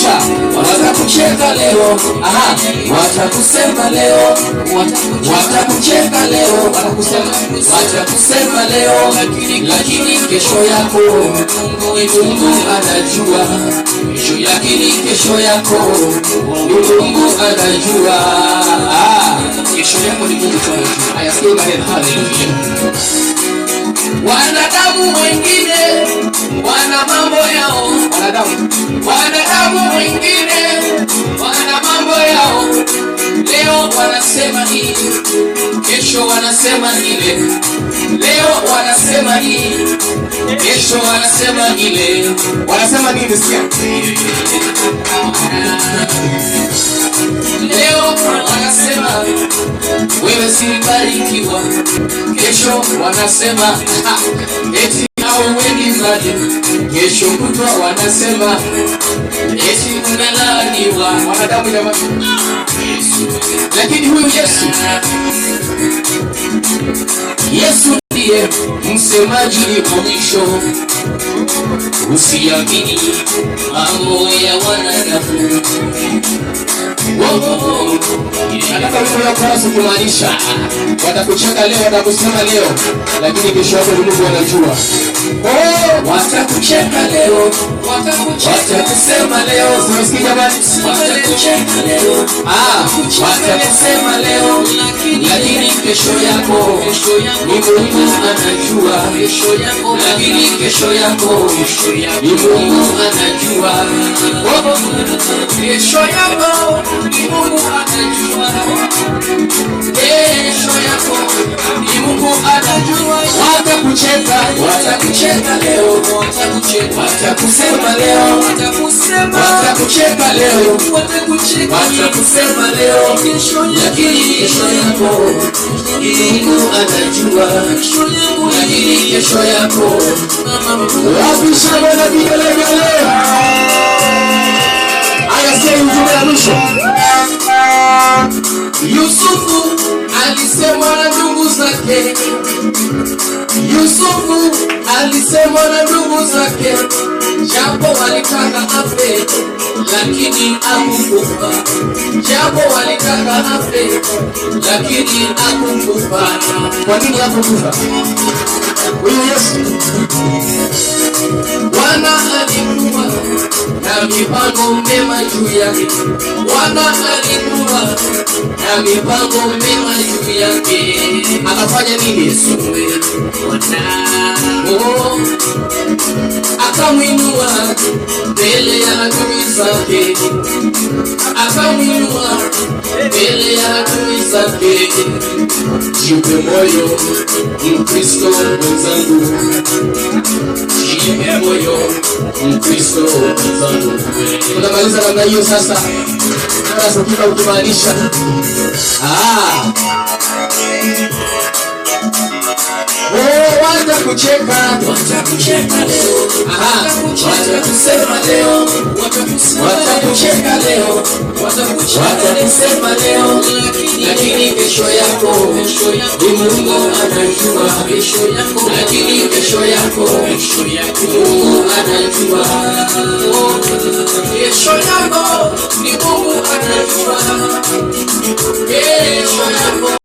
kumaanisha watakucheka leo, watakusema leo, watakucheka leo, watakusema leo, lakini kesho yako Mungu anajua. Lakini kesho yako Mungu anajua. Kesho yako ni Mungu tu anajua. Ayasikie maneno. Haleluya. Wanadamu wengine wana mambo yao, wanadamu wengine wana mambo yao. Leo wanasema hii, kesho wanasema ile. Leo wanasema hii, kesho wanasema ile. Wanasema nini? Sikia. Leo wanasema wewe si mbarikiwa, kesho wanasema eti hauendi mbali, kesho kutwa wanasema eti unalaaniwa. Wanadamu jamani. Lakini huyu Yesu ndiye msemaji wa mwisho. Usiamini mambo ya wanadamu. Nataka wimbo yako kumaanisha watakucheka leo, watakusema leo, lakini kesho yako Mungu anajua. Watakucheka leo, watakusema leo, unasikia jamani? Watakucheka leo, watakusema leo, lakini kesho yako Mungu anajua. Lakini kesho yako Mungu anajua. Kesho yako Mungu anajua. Kesho yako Mungu anajua. Watakucheka leo, watakusema leo, watakucheka leo, watakusema leo, lakini kesho yako Mungu anajua. Lakini kesho yako wapisha bwana vigelegele. Ayasikia ujumbe ya mwisho. Yusufu alisemwa na ndugu zake. Yusufu alisemwa na ndugu zake, japo walitaka afe, lakini hakukufa. Japo walitaka afe, lakini hakukufa. Kwa nini hakukufa? Huyu Yesu Bwana alikuwa na mipango mema juu yake. Bwana alikuwa na mipango mema juu yake. Akafanya nini Yesu? Akamwinua mbele ya adui zake. Akamwinua mbele ya adui zake. Jipe moyo Mkristo mwenzangu, jipe moyo Mkristo mwenzangu. Tunamaliza namna hiyo sasa. Sasa kila ukimaanisha watakucheka leo, watakusema leo, watakucheka leo, watakusema leo, lakini kesho yako Mungu anajua. Lakini kesho yako Mungu anajua. Kesho yako ni Mungu anajua. Kesho yako